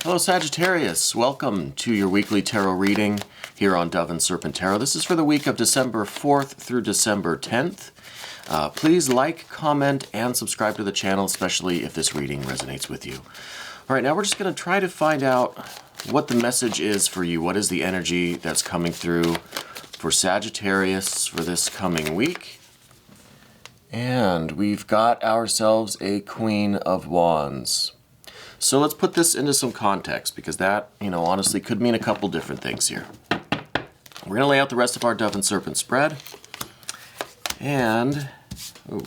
Hello Sagittarius, welcome to your weekly tarot reading here on Dove and Serpent Tarot. This is for the week of December 4th through December 10th. Please like, comment, and subscribe to the channel, especially if this reading resonates with you. All right, now we're just going to try to find out what the message is for you. What is the energy that's coming through for Sagittarius for this coming week? And we've got ourselves a Queen of Wands. So let's put this into some context, because that, honestly could mean a couple different things here. We're going to lay out the rest of our Dove and Serpent spread. And,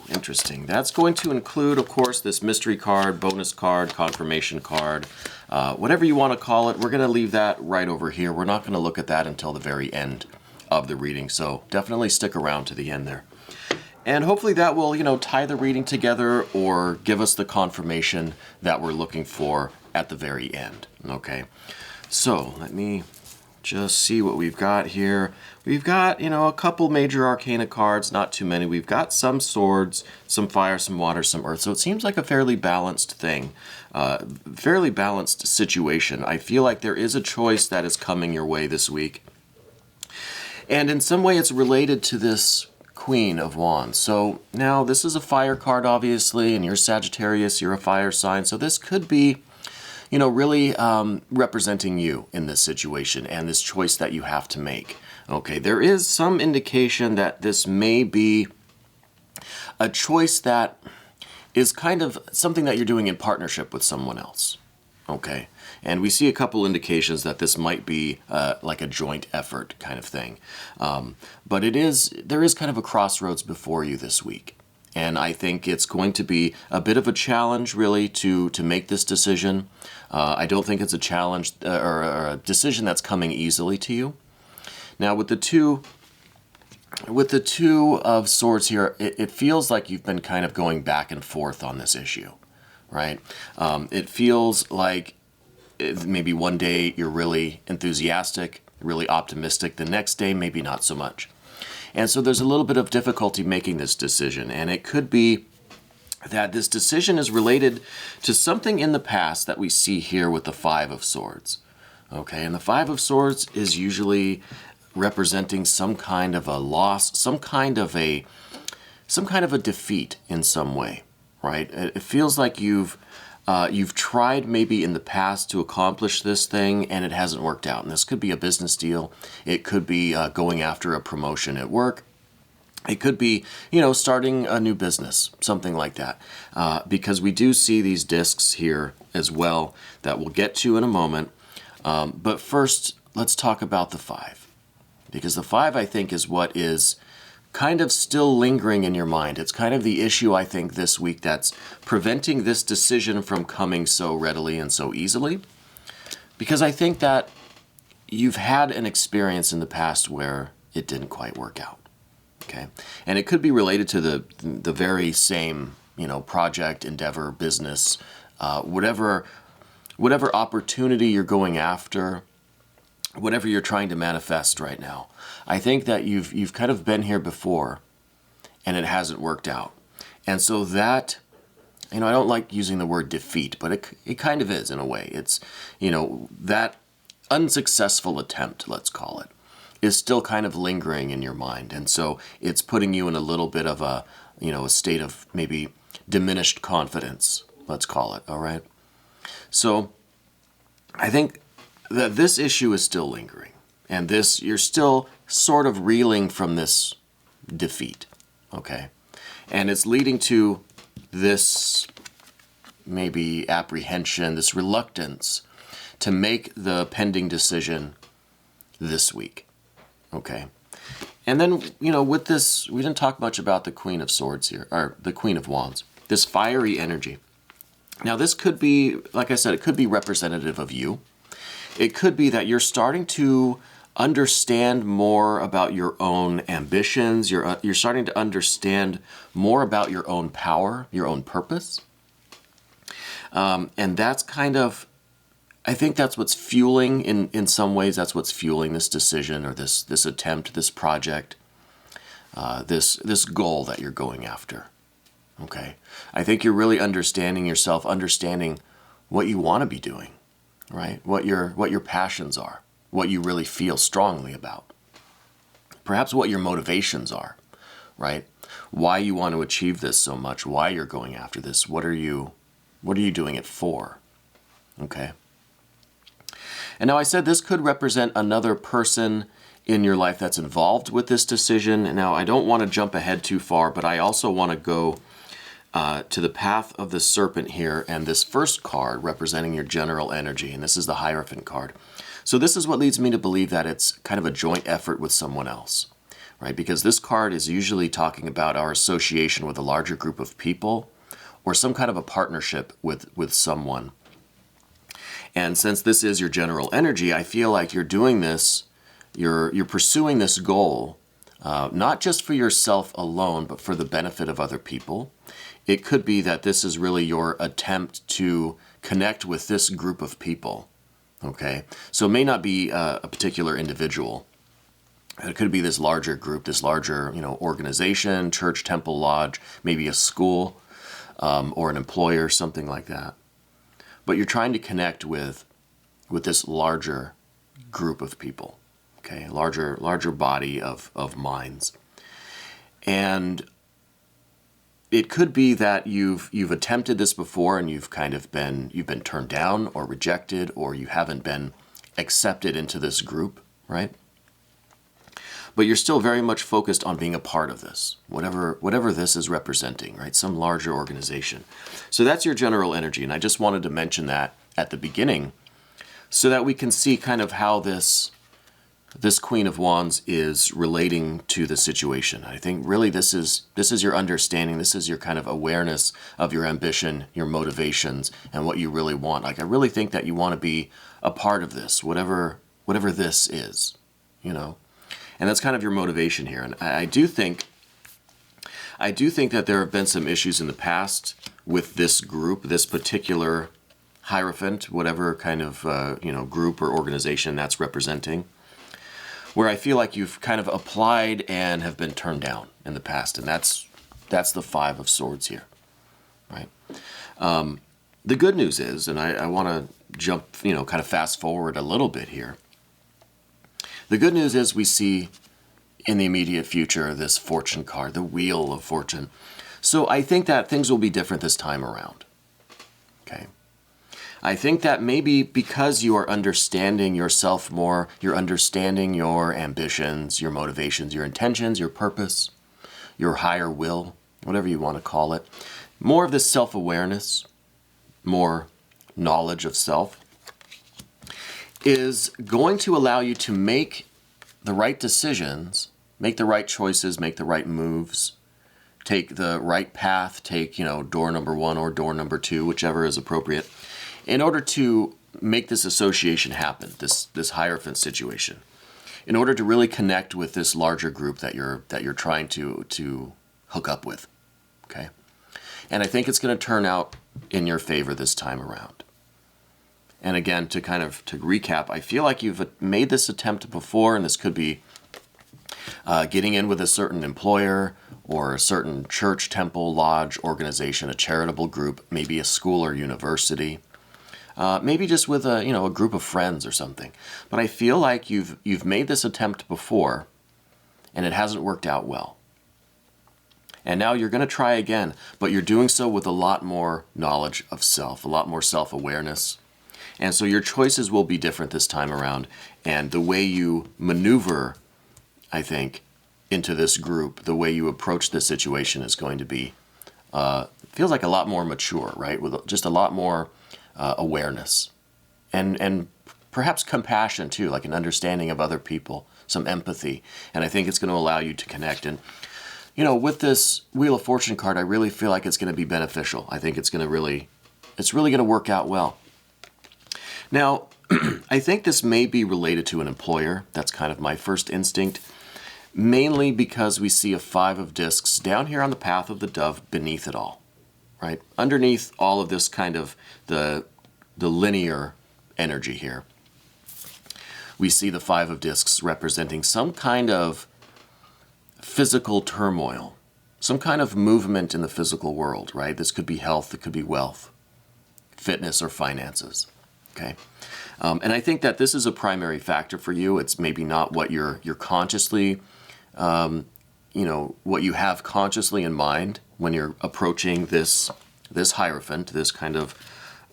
interesting. That's going to include, of course, this mystery card, bonus card, confirmation card, whatever you want to call it. We're going to leave that right over here. We're not going to look at that until the very end of the reading. So definitely stick around to the end there. And hopefully that will, tie the reading together or give us the confirmation that we're looking for at the very end. Okay, so let me just see what we've got here. We've got, a couple major arcana cards, not too many. We've got some swords, some fire, some water, some earth. So it seems like a fairly balanced thing, fairly balanced situation. I feel like there is a choice that is coming your way this week. And in some way it's related to this Queen of Wands. So now this is a fire card, obviously, and you're Sagittarius, you're a fire sign. So this could be, really representing you in this situation and this choice that you have to make. Okay, there is some indication that this may be a choice that is kind of something that you're doing in partnership with someone else. Okay, and we see a couple indications that this might be like a joint effort kind of thing. But there is kind of a crossroads before you this week. And I think it's going to be a bit of a challenge, really, to make this decision. I don't think it's a challenge or a decision that's coming easily to you. Now, with the Two of Swords here, it feels like you've been kind of going back and forth on this issue. Right? It feels like maybe one day you're really enthusiastic, really optimistic. The next day, maybe not so much. And so there's a little bit of difficulty making this decision. And it could be that this decision is related to something in the past that we see here with the Five of Swords. Okay, and the Five of Swords is usually representing some kind of a loss, some kind of a defeat in some way. Right? It feels like you've tried maybe in the past to accomplish this thing and it hasn't worked out. And this could be a business deal. It could be going after a promotion at work. It could be, starting a new business, something like that. Because we do see these discs here as well that we'll get to in a moment. But first, let's talk about the Five. Because the Five, I think, is what is kind of still lingering in your mind. It's kind of the issue, I think, this week that's preventing this decision from coming so readily and so easily. Because I think that you've had an experience in the past where it didn't quite work out. Okay? And it could be related to the very same, project, endeavor, business, whatever opportunity you're going after, whatever you're trying to manifest right now. I think that you've kind of been here before and it hasn't worked out. And so that, I don't like using the word defeat, but it kind of is in a way. It's, that unsuccessful attempt, let's call it, is still kind of lingering in your mind. And so it's putting you in a little bit of a state of maybe diminished confidence, let's call it, all right? So I think that this issue is still lingering. And you're still sort of reeling from this defeat, okay? And it's leading to this maybe apprehension, this reluctance to make the pending decision this week, okay? And then, with this, we didn't talk much about the Queen of Swords here, or the Queen of Wands, this fiery energy. Now, this could be, like I said, it could be representative of you. It could be that you're starting to understand more about your own ambitions. You're starting to understand more about your own power, your own purpose. And that's kind of, I think that's what's fueling, in some ways, that's what's fueling this decision or this attempt, this project, this goal that you're going after. Okay? I think you're really understanding yourself, understanding what you want to be doing. right? What your passions are, what you really feel strongly about. Perhaps what your motivations are, right? Why you want to achieve this so much, why you're going after this, what are you doing it for? Okay. And now I said this could represent another person in your life that's involved with this decision. And now I don't want to jump ahead too far, but I also want to go to the path of the serpent here, and this first card representing your general energy, and this is the Hierophant card. So this is what leads me to believe that it's kind of a joint effort with someone else, right? Because this card is usually talking about our association with a larger group of people or some kind of a partnership with someone. And since this is your general energy, I feel like you're doing this, you're pursuing this goal, not just for yourself alone, but for the benefit of other people. It could be that this is really your attempt to connect with this group of people, okay? So it may not be a particular individual. It could be this larger group, this larger, organization, church, temple, lodge, maybe a school, or an employer, something like that. But you're trying to connect with this larger group of people, okay? Larger body of minds. And it could be that you've attempted this before and you've been turned down or rejected, or you haven't been accepted into this group, right? But you're still very much focused on being a part of this, whatever this is representing, right? Some larger organization. So that's your general energy, and I just wanted to mention that at the beginning so that we can see kind of how this Queen of Wands is relating to the situation. I think really this is your understanding, this is your kind of awareness of your ambition, your motivations, and what you really want. Like, I really think that you want to be a part of this, whatever this is, And that's kind of your motivation here. And I do think that there have been some issues in the past with this group, this particular Hierophant, whatever kind of group or organization that's representing, where I feel like you've kind of applied and have been turned down in the past, and that's the Five of Swords here, right? The good news is, and I want to jump, kind of fast forward a little bit here. The good news is we see in the immediate future this Fortune card, the Wheel of Fortune. So I think that things will be different this time around, okay? I think that maybe because you are understanding yourself more, you're understanding your ambitions, your motivations, your intentions, your purpose, your higher will, whatever you want to call it, more of this self-awareness, more knowledge of self, is going to allow you to make the right decisions, make the right choices, make the right moves, take the right path, take, door number 1 or door number 2, whichever is appropriate, in order to make this association happen, this Hierophant situation, in order to really connect with this larger group that you're trying to hook up with, okay? And I think it's going to turn out in your favor this time around. And again, to recap, I feel like you've made this attempt before, and this could be getting in with a certain employer or a certain church, temple, lodge, organization, a charitable group, maybe a school or university, maybe just with a group of friends or something. But I feel like you've made this attempt before, and it hasn't worked out well. And now you're going to try again, but you're doing so with a lot more knowledge of self, a lot more self-awareness. And so your choices will be different this time around. And the way you maneuver, I think, into this group, the way you approach this situation is going to be, feels like a lot more mature, right? With just a lot more awareness. And perhaps compassion too, like an understanding of other people, some empathy. And I think it's going to allow you to connect. And, with this Wheel of Fortune card, I really feel like it's going to be beneficial. I think it's really going to work out well. Now, I think this may be related to an employer. That's kind of my first instinct, mainly because we see a 5 of discs down here on the path of the dove beneath it all, right? Underneath all of this kind of the linear energy here, we see the 5 of discs representing some kind of physical turmoil, some kind of movement in the physical world, right? This could be health, it could be wealth, fitness, or finances. Okay. And I think that this is a primary factor for you. It's maybe not what you're consciously, what you have consciously in mind when you're approaching this Hierophant, this kind of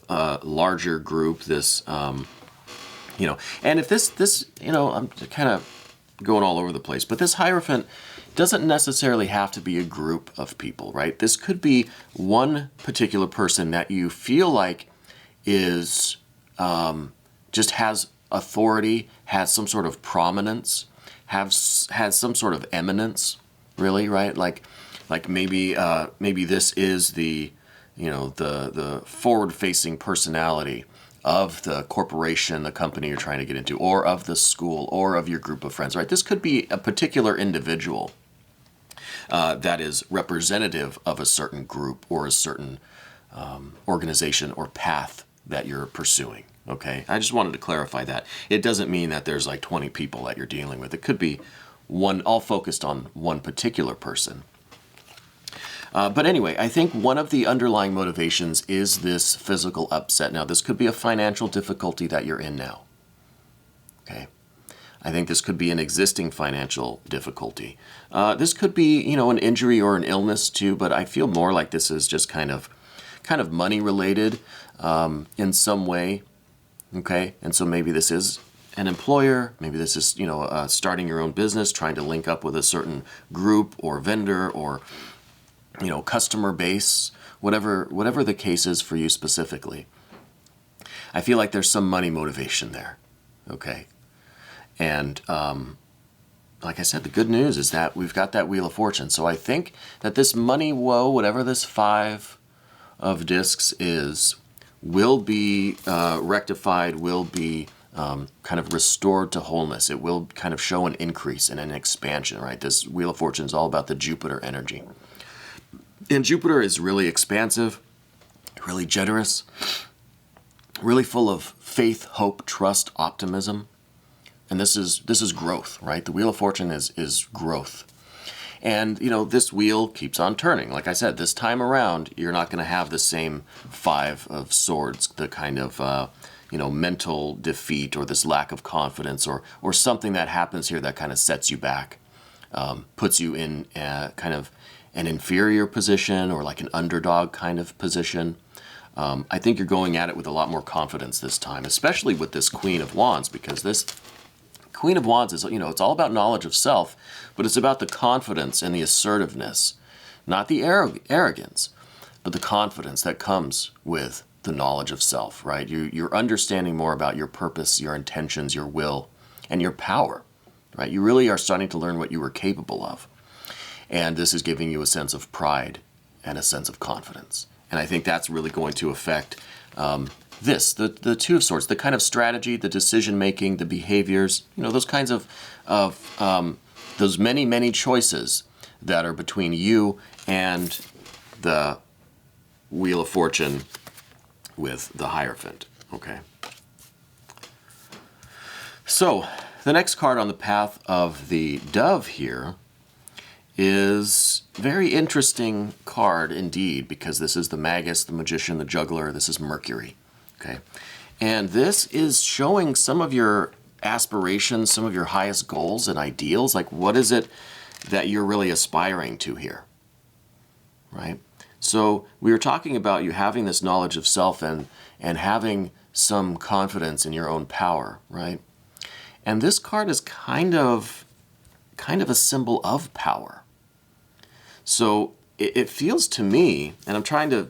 larger group, this, and if this, I'm kind of going all over the place, but this Hierophant doesn't necessarily have to be a group of people, right? This could be one particular person that you feel like is just has authority, has some sort of prominence, has some sort of eminence, really, right? Like maybe this is the the forward-facing personality of the corporation, the company you're trying to get into, or of the school, or of your group of friends, right? This could be a particular individual that is representative of a certain group or a certain organization or path that you're pursuing. Okay, I just wanted to clarify that. It doesn't mean that there's like 20 people that you're dealing with. It could be one, all focused on one particular person. But anyway, I think one of the underlying motivations is this physical upset. Now, this could be a financial difficulty that you're in now. Okay, I think this could be an existing financial difficulty. This could be, an injury or an illness too. But I feel more like this is just kind of money related in some way. Okay, and so maybe this is an employer, maybe this is, starting your own business, trying to link up with a certain group or vendor or, customer base, whatever the case is for you specifically. I feel like there's some money motivation there, okay? And like I said, the good news is that we've got that Wheel of Fortune. So I think that this money woe, whatever this 5 of discs is, will be rectified, will be kind of restored to wholeness. It will kind of show an increase and an expansion, right? This Wheel of Fortune is all about the Jupiter energy. And Jupiter is really expansive, really generous, really full of faith, hope, trust, optimism. And this is growth, right? The Wheel of Fortune is growth. And, this wheel keeps on turning. Like I said, this time around, you're not going to have the same 5 of Swords, the kind of, mental defeat or this lack of confidence or something that happens here that kind of sets you back, puts you in kind of an inferior position or like an underdog kind of position. I think you're going at it with a lot more confidence this time, especially with this Queen of Wands, because this Queen of Wands is, it's all about knowledge of self, but it's about the confidence and the assertiveness, not the arrogance, but the confidence that comes with the knowledge of self, right? You're understanding more about your purpose, your intentions, your will, and your power, right? You really are starting to learn what you were capable of. And this is giving you a sense of pride and a sense of confidence. And I think that's really going to affect the 2 of Swords, the kind of strategy, the decision-making, the behaviors, those kinds of those many, many choices that are between you and the Wheel of Fortune with the Hierophant, okay? So, the next card on the path of the Dove here is a very interesting card indeed, because this is the Magus, the Magician, the Juggler. This is Mercury, okay? And this is showing some of your aspirations, some of your highest goals and ideals. Like, what is it that you're really aspiring to here, right? So we were talking about you having this knowledge of self and having some confidence in your own power, right? And this card is kind of a symbol of power. So it feels to me, and I'm trying to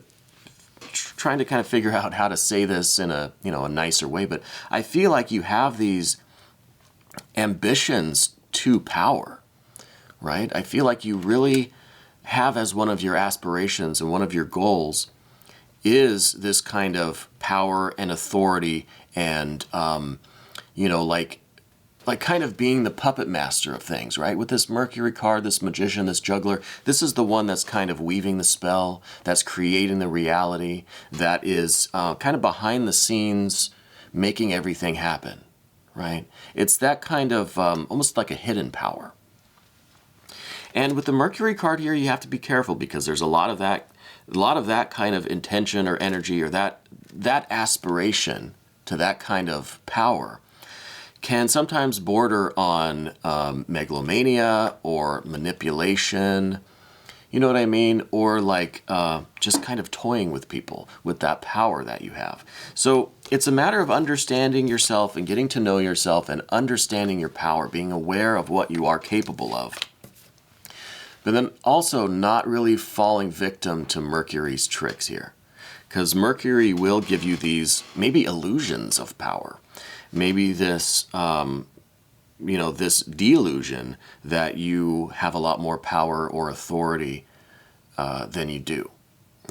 kind of figure out how to say this in a a nicer way, but I feel like you have these ambitions to power, right? I feel like you really have as one of your aspirations and one of your goals is this kind of power and authority and like kind of being the puppet master of things, right? With this Mercury card, this Magician, this Juggler, this is the one that's kind of weaving the spell, that's creating the reality, that is kind of behind the scenes, making everything happen, right? It's that kind of almost like a hidden power. And with the Mercury card here, you have to be careful because there's a lot of that kind of intention or energy or that aspiration to that kind of power can sometimes border on megalomania or manipulation, you know what I mean? Or like just kind of toying with people with that power that you have. So it's a matter of understanding yourself and getting to know yourself and understanding your power, being aware of what you are capable of. But then also not really falling victim to Mercury's tricks here. Because Mercury will give you these maybe illusions of power. Maybe this, this delusion that you have a lot more power or authority than you do.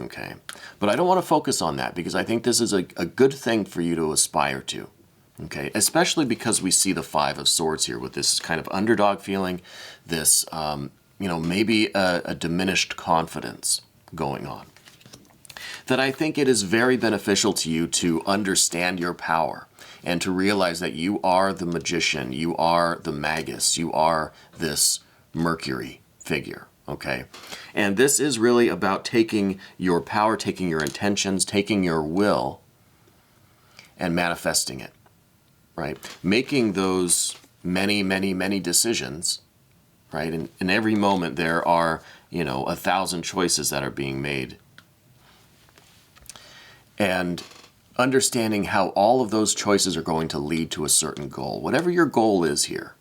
Okay. But I don't want to focus on that because I think this is a good thing for you to aspire to. Okay. Especially because we see the Five of Swords here with this kind of underdog feeling, this, maybe a diminished confidence going on. That I think it is very beneficial to you to understand your power and to realize that you are the magician, you are the magus, you are this Mercury figure, okay? And this is really about taking your power, taking your intentions, taking your will, and manifesting it, right? Making those many, many, many decisions, right? In every moment there are, 1,000 choices that are being made. And understanding how all of those choices are going to lead to a certain goal, whatever your goal is here,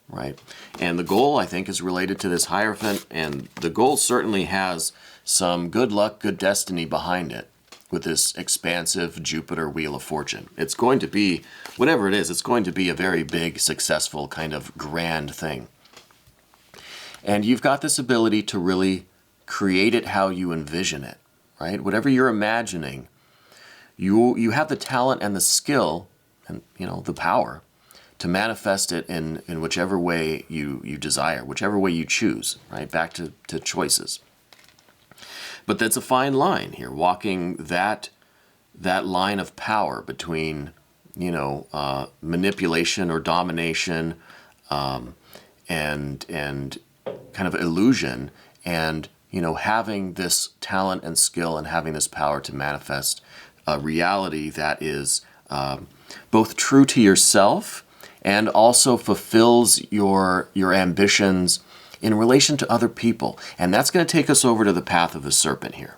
right? And the goal, I think, is related to this Hierophant, and the goal certainly has some good luck, good destiny behind it with this expansive Jupiter Wheel of Fortune. It's going to be, whatever it is, it's going to be a very big, successful, kind of grand thing. And you've got this ability to really create it how you envision it, right? Whatever you're imagining, you have the talent and the skill and, the power to manifest it in whichever way you desire, whichever way you choose, right? Back to choices. But that's a fine line here, walking that line of power between, manipulation or domination and kind of illusion and, having this talent and skill and having this power to manifest a reality that is both true to yourself and also fulfills your ambitions in relation to other people. And that's going to take us over to the path of the Serpent here.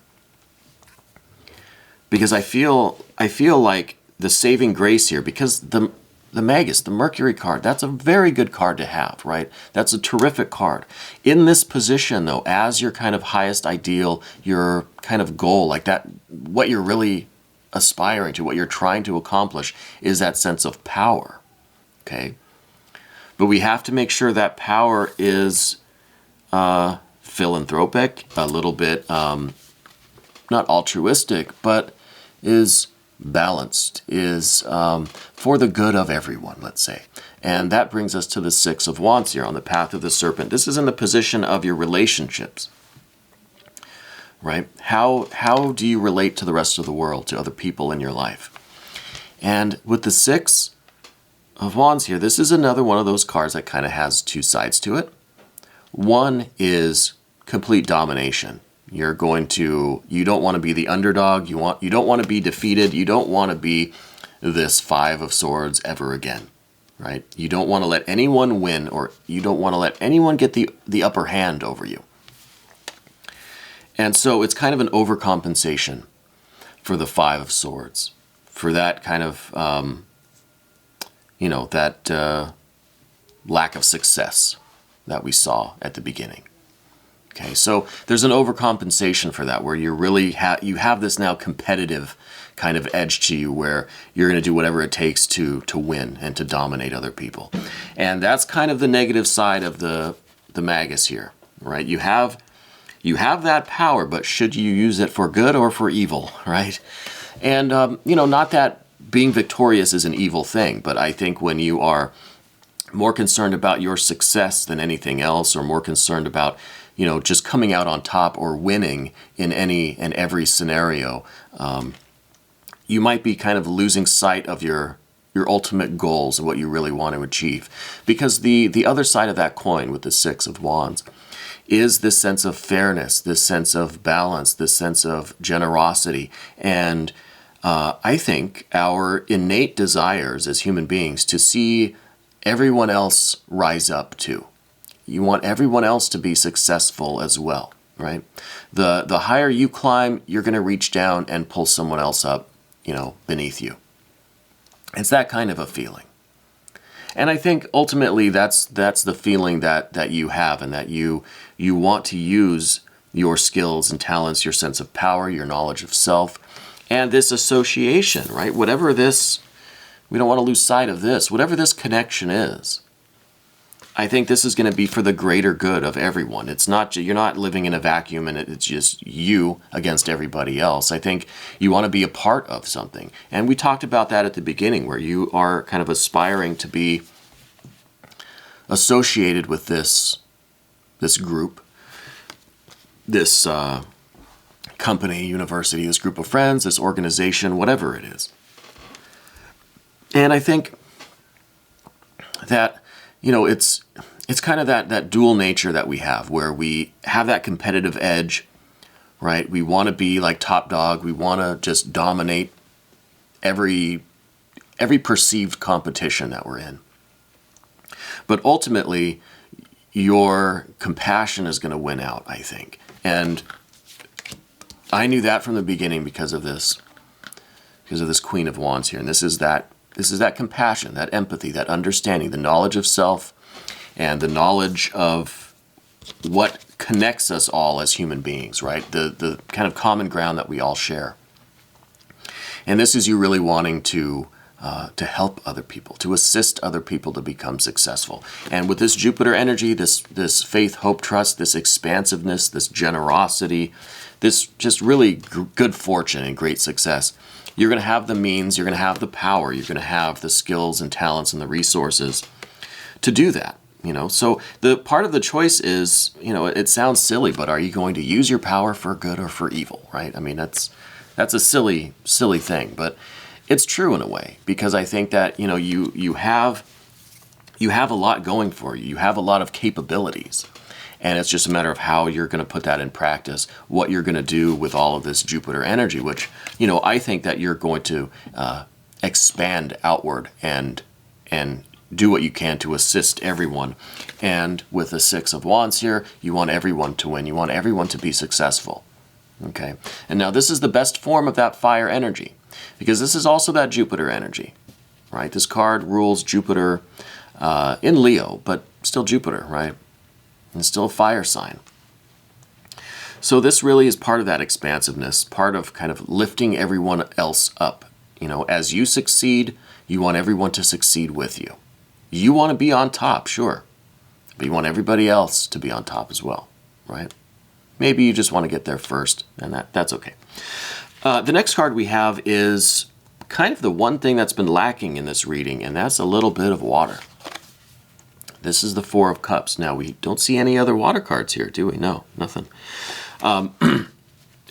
Because I feel like the saving grace here, because the Magus, the Mercury card, that's a very good card to have, right? That's a terrific card. In this position, though, as your kind of highest ideal, your kind of goal, like that, what you're really aspiring to, what you're trying to accomplish is that sense of power, okay? But we have to make sure that power is philanthropic, a little bit, not altruistic, but is balanced, is for the good of everyone, let's say. And that brings us to the Six of Wands here on the path of the Serpent. This is in the position of your relationships, right? How do you relate to the rest of the world, to other people in your life? And with the Six of Wands here, this is another one of those cards that kind of has two sides to it. One is complete domination. You don't want to be the underdog. You don't want to be defeated. You don't want to be this Five of Swords ever again, right? You don't want to let anyone win, or you don't want to let anyone get the upper hand over you. And so it's kind of an overcompensation for the Five of Swords, for that kind of, that lack of success that we saw at the beginning. Okay, so there's an overcompensation for that, where you really you have this now competitive kind of edge to you, where you're going to do whatever it takes to win and to dominate other people. And that's kind of the negative side of the Magus here, right? You have that power, but should you use it for good or for evil, right? And, not that being victorious is an evil thing, but I think when you are more concerned about your success than anything else, or more concerned about just coming out on top or winning in any and every scenario, you might be kind of losing sight of your ultimate goals and what you really want to achieve. Because the other side of that coin with the Six of Wands is this sense of fairness, this sense of balance, this sense of generosity, and I think our innate desires as human beings to see everyone else rise up too. You want everyone else to be successful as well, right? The higher you climb, you're going to reach down and pull someone else up, beneath you. It's that kind of a feeling. And I think ultimately that's the feeling that you have, and that you want to use your skills and talents, your sense of power, your knowledge of self, and this association, right? Whatever this, we don't want to lose sight of this, whatever this connection is. I think this is going to be for the greater good of everyone. It's not, you're not living in a vacuum and it's just you against everybody else. I think you want to be a part of something. And we talked about that at the beginning, where you are kind of aspiring to be associated with this group, this company, university, this group of friends, this organization, whatever it is. And I think that, it's kind of that dual nature that we have, where we have that competitive edge, right? We want to be like top dog. We want to just dominate every perceived competition that we're in. But ultimately, your compassion is going to win out, I think. And I knew that from the beginning because of this Queen of Wands here. And this is that compassion, that empathy, that understanding, the knowledge of self, and the knowledge of what connects us all as human beings, right? The kind of common ground that we all share. And this is you really wanting to help other people, to assist other people to become successful. And with this Jupiter energy, this faith, hope, trust, this expansiveness, this generosity, this just really good fortune and great success, you're going to have the means, you're going to have the power, you're going to have the skills and talents and the resources to do that. So the part of the choice is, it sounds silly, but are you going to use your power for good or for evil, right? I mean, that's a silly thing, but it's true in a way, because I think that, you have a lot going for you. You have a lot of capabilities, and it's just a matter of how you're going to put that in practice, what you're going to do with all of this Jupiter energy, which, I think that you're going to expand outward and do what you can to assist everyone. And with the Six of Wands here, you want everyone to win. You want everyone to be successful. Okay. And now this is the best form of that fire energy, because this is also that Jupiter energy, right? This card rules Jupiter in Leo, but still Jupiter, right? And still a fire sign. So this really is part of that expansiveness, part of kind of lifting everyone else up. As you succeed, you want everyone to succeed with you. You want to be on top, sure, but you want everybody else to be on top as well, right? Maybe you just want to get there first, and that's okay. The next card we have is kind of the one thing that's been lacking in this reading, and that's a little bit of water. This is the Four of Cups. Now, we don't see any other water cards here, do we? No, nothing. And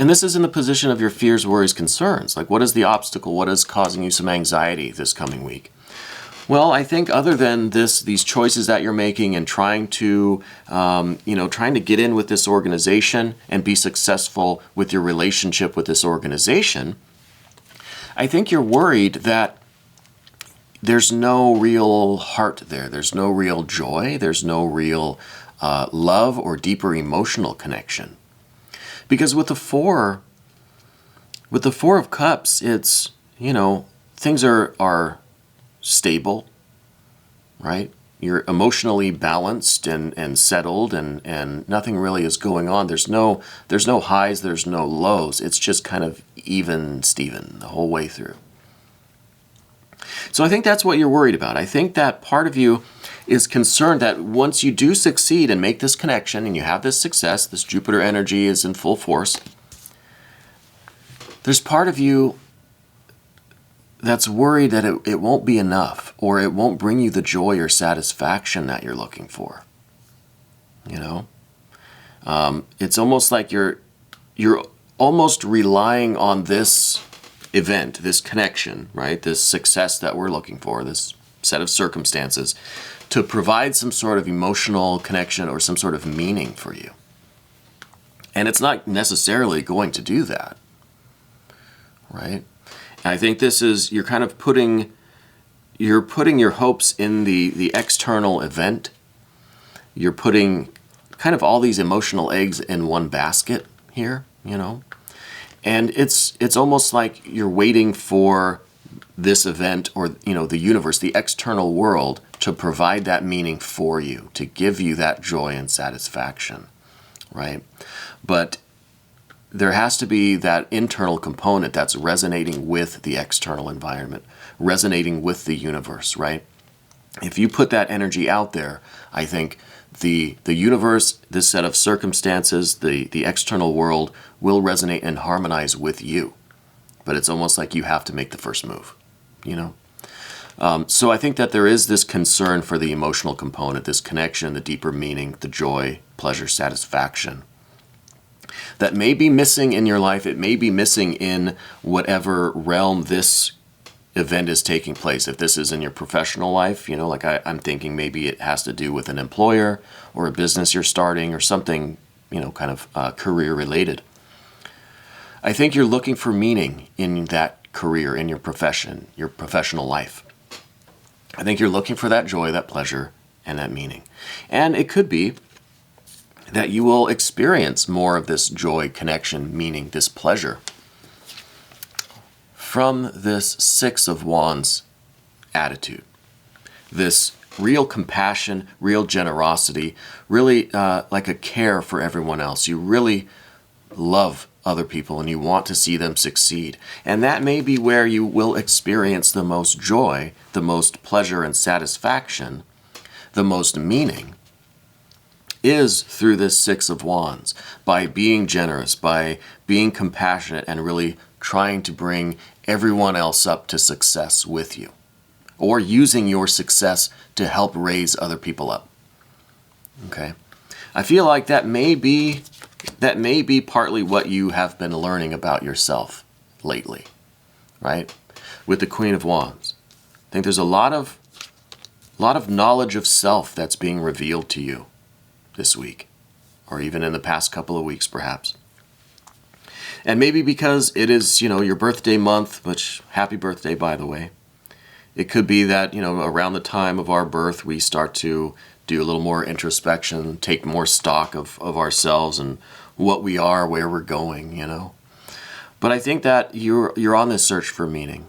this is in the position of your fears, worries, concerns. Like, what is the obstacle? What is causing you some anxiety this coming week? Well, I think other than these choices that you're making and trying to get in with this organization and be successful with your relationship with this organization, I think you're worried that there's no real heart there. There's no real joy. There's no real love or deeper emotional connection. Because with the Four of Cups, it's, things are stable, right? You're emotionally balanced and settled, and nothing really is going on. There's no highs, there's no lows. It's just kind of even Steven the whole way through. So I think that's what you're worried about. I think that part of you is concerned that once you do succeed and make this connection and you have this success, this Jupiter energy is in full force, there's part of you that's worried that it won't be enough, or it won't bring you the joy or satisfaction that you're looking for. It's almost like you're almost relying on this event, this connection, right? This success that we're looking for, this set of circumstances, to provide some sort of emotional connection or some sort of meaning for you. And it's not necessarily going to do that, right? I think this is, you're kind of putting your hopes in the external event. You're putting kind of all these emotional eggs in one basket here, you know. And it's almost like you're waiting for this event, or, you know, the universe, the external world, to provide that meaning for you, to give you that joy and satisfaction, right? But there has to be that internal component that's resonating with the external environment, resonating with the universe, right? If you put that energy out there, I think the universe, this set of circumstances, the external world will resonate and harmonize with you. But it's almost like you have to make the first move, you know? So I think that there is this concern for the emotional component, this connection, the deeper meaning, the joy, pleasure, satisfaction, that may be missing in your life. It may be missing in whatever realm this event is taking place. If this is in your professional life, you know, like I'm thinking maybe it has to do with an employer or a business you're starting or something, you know, kind of career related. I think you're looking for meaning in that career, in your profession, your professional life. I think you're looking for that joy, that pleasure, and that meaning. And it could be that you will experience more of this joy, connection, meaning, this pleasure from this Six of Wands attitude. This real compassion, real generosity, really like a care for everyone else. You really love other people and you want to see them succeed. And that may be where you will experience the most joy, the most pleasure and satisfaction, the most meaning, is through this Six of Wands, by being generous, by being compassionate, and really trying to bring everyone else up to success with you, or using your success to help raise other people up. Okay? I feel like that may be partly what you have been learning about yourself lately, right? With the Queen of Wands. I think there's a lot of knowledge of self that's being revealed to you this week, or even in the past couple of weeks, perhaps. And maybe because it is, you know, your birthday month, which, happy birthday, by the way. It could be that, you know, around the time of our birth, we start to do a little more introspection, take more stock of ourselves and what we are, where we're going, you know. But I think that you're on this search for meaning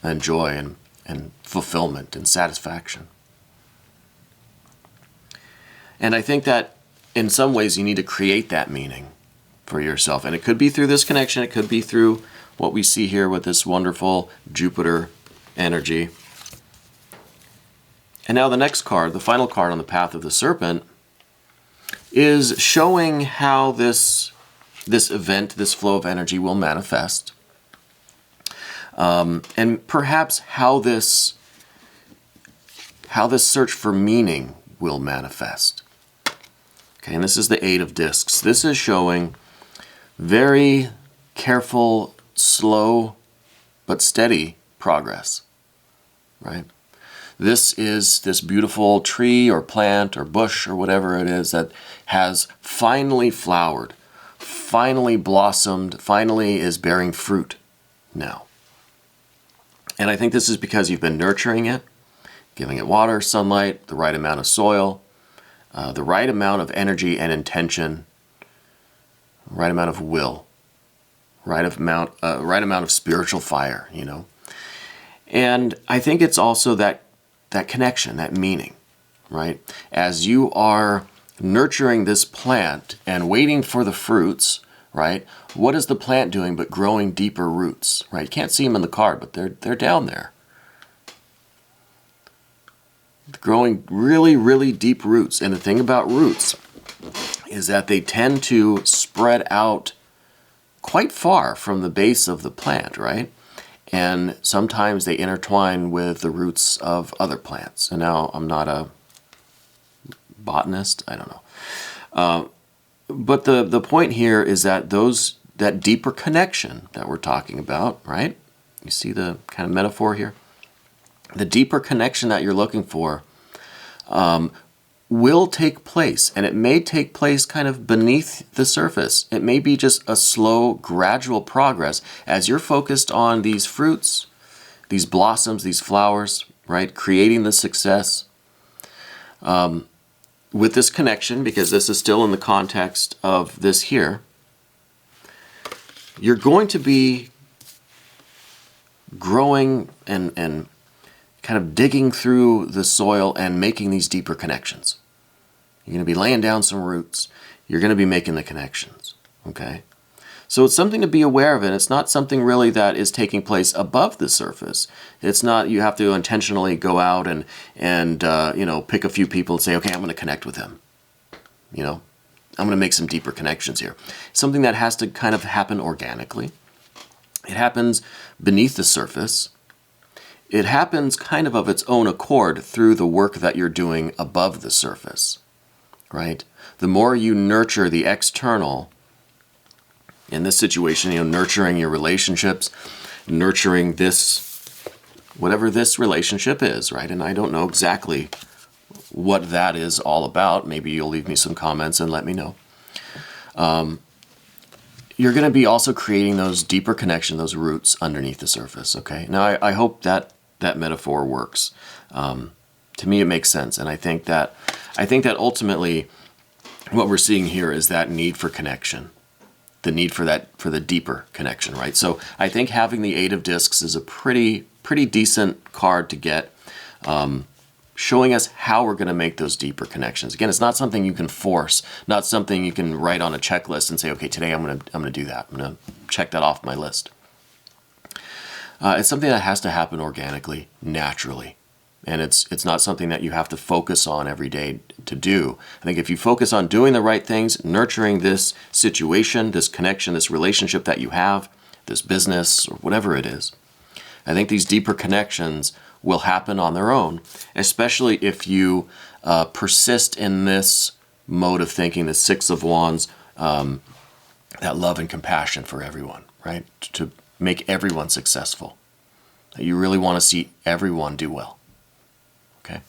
and joy and fulfillment and satisfaction. And I think that in some ways you need to create that meaning for yourself. And it could be through this connection. It could be through what we see here with this wonderful Jupiter energy. And now the next card, the final card on the path of the Serpent, is showing how this event, this flow of energy will manifest. And perhaps how this search for meaning will manifest. Okay, and this is the Eight of Discs. This is showing very careful, slow, but steady progress, right? This is this beautiful tree or plant or bush or whatever it is that has finally flowered, finally blossomed, finally is bearing fruit now. And I think this is because you've been nurturing it, giving it water, sunlight, the right amount of soil, the right amount of energy and intention, right amount of will, right amount of spiritual fire, you know. And I think it's also that connection, that meaning, right? As you are nurturing this plant and waiting for the fruits, right? What is the plant doing but growing deeper roots, right? You can't see them in the card, but they're down there. Growing really, really deep roots. And the thing about roots is that they tend to spread out quite far from the base of the plant, right? And sometimes they intertwine with the roots of other plants. And now I'm not a botanist, I don't know. But the point here is that that deeper connection that we're talking about, right? You see the kind of metaphor here? The deeper connection that you're looking for will take place, and it may take place kind of beneath the surface. It may be just a slow, gradual progress as you're focused on these fruits, these blossoms, these flowers, right? Creating the success with this connection, because this is still in the context of this here. You're going to be growing and kind of digging through the soil and making these deeper connections. You're going to be laying down some roots. You're going to be making the connections, okay? So it's something to be aware of, and it's not something really that is taking place above the surface. It's not, you have to intentionally go out and pick a few people and say, okay, I'm going to connect with them. I'm going to make some deeper connections here. Something that has to kind of happen organically. It happens beneath the surface. It happens kind of its own accord through the work that you're doing above the surface, right? The more you nurture the external, in this situation, nurturing your relationships, nurturing this, whatever this relationship is, right? And I don't know exactly what that is all about. Maybe you'll leave me some comments and let me know. You're going to be also creating those deeper connections, those roots underneath the surface, okay? Now, I hope that metaphor works. To me, it makes sense. And I think that ultimately what we're seeing here is that need for connection, the need for the deeper connection, right? So I think having the Eight of Discs is a pretty decent card to get, showing us how we're going to make those deeper connections. Again, it's not something you can force, not something you can write on a checklist and say, okay, today I'm going to do that. I'm going to check that off my list. It's something that has to happen organically, naturally. And it's not something that you have to focus on every day to do. I think if you focus on doing the right things, nurturing this situation, this connection, this relationship that you have, this business, or whatever it is, I think these deeper connections will happen on their own, especially if you persist in this mode of thinking, the Six of Wands, that love and compassion for everyone, right? To make everyone successful. You really want to see everyone do well. Okay.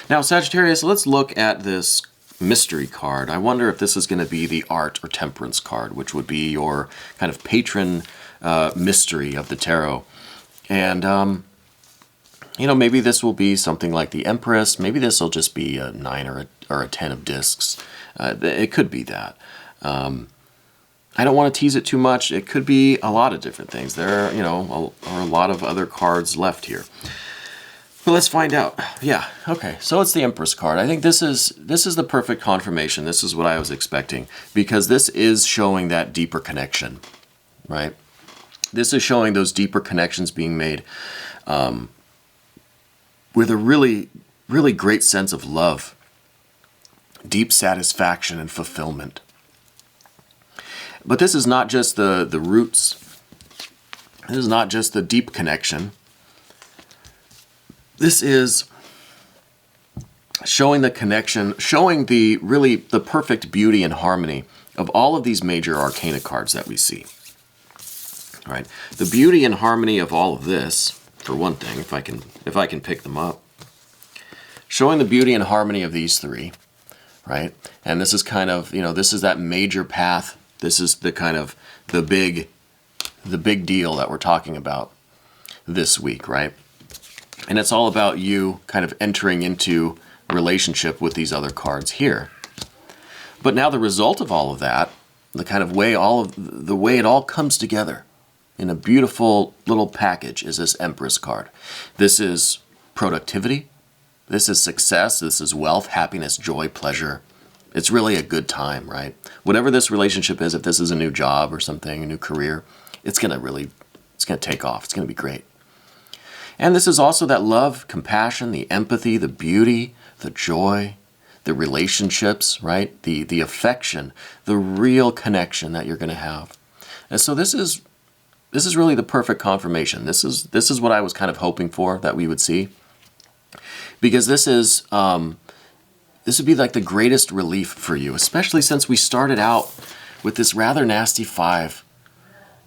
Now, Sagittarius, let's look at this mystery card. I wonder if this is going to be the Art or Temperance card, which would be your kind of patron mystery of the tarot. And, maybe this will be something like the Empress. Maybe this will just be a 9 or a 10 of discs. It could be that. I don't want to tease it too much. It could be a lot of different things. There are, are a lot of other cards left here. But let's find out. Yeah, okay. So it's the Empress card. I think this is the perfect confirmation. This is what I was expecting, because this is showing that deeper connection, right? This is showing those deeper connections being made with a really, really great sense of love, deep satisfaction and fulfillment. But this is not just the roots. This is not just the deep connection. This is showing the connection, showing the perfect beauty and harmony of all of these major arcana cards that we see. All right, the beauty and harmony of all of this, for one thing, if I can pick them up, showing the beauty and harmony of these three, right? And this is kind of, this is that major path. This is the kind of the big deal that we're talking about this week, right? And it's all about you kind of entering into relationship with these other cards here. But now the result of all of that, the kind of way the way it all comes together in a beautiful little package, is this Empress card. This is productivity. This is success. This is wealth, happiness, joy, pleasure. It's really a good time, right? Whatever this relationship is, if this is a new job or something, a new career, it's going to take off. It's going to be great. And this is also that love, compassion, the empathy, the beauty, the joy, the relationships, right? The affection, the real connection that you're going to have. And so this is really the perfect confirmation. This is what I was kind of hoping for that we would see. Because this would be like the greatest relief for you, especially since we started out with this rather nasty 5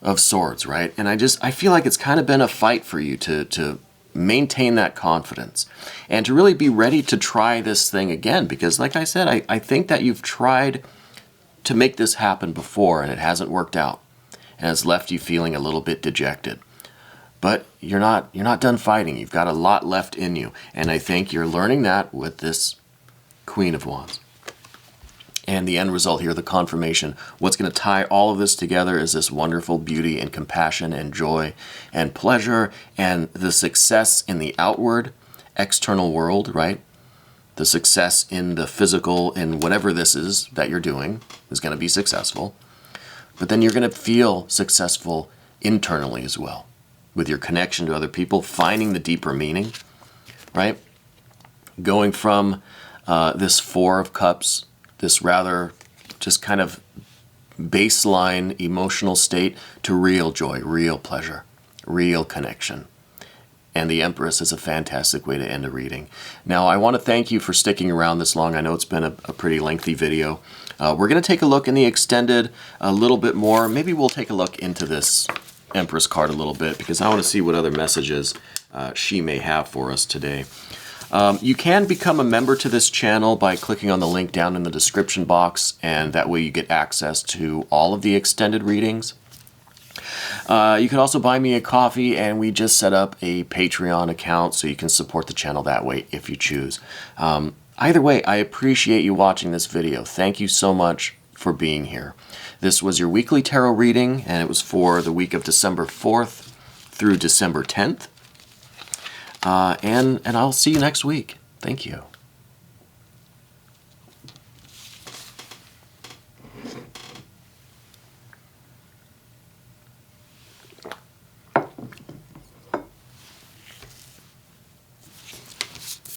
of Swords, right? And I feel like it's kind of been a fight for you to maintain that confidence and to really be ready to try this thing again. Because like I said, I think that you've tried to make this happen before and it hasn't worked out and has left you feeling a little bit dejected. But you're not done fighting. You've got a lot left in you. And I think you're learning that with this Queen of Wands. And the end result here, the confirmation, what's going to tie all of this together is this wonderful beauty and compassion and joy and pleasure and the success in the outward, external world, right? The success in the physical, in whatever this is that you're doing, is going to be successful. But then you're going to feel successful internally as well, with your connection to other people, finding the deeper meaning, right? Going from this Four of Cups, this rather just kind of baseline emotional state, to real joy, real pleasure, real connection. And the Empress is a fantastic way to end a reading. Now, I want to thank you for sticking around this long. I know it's been a pretty lengthy video. We're going to take a look in the extended a little bit more. Maybe we'll take a look into this Empress card a little bit, because I want to see what other messages she may have for us today. You can become a member to this channel by clicking on the link down in the description box, and that way you get access to all of the extended readings. You can also buy me a coffee, and we just set up a Patreon account so you can support the channel that way if you choose. Either way, I appreciate you watching this video. Thank you so much for being here. This was your weekly tarot reading, and it was for the week of December 4th through December 10th. And I'll see you next week. Thank you.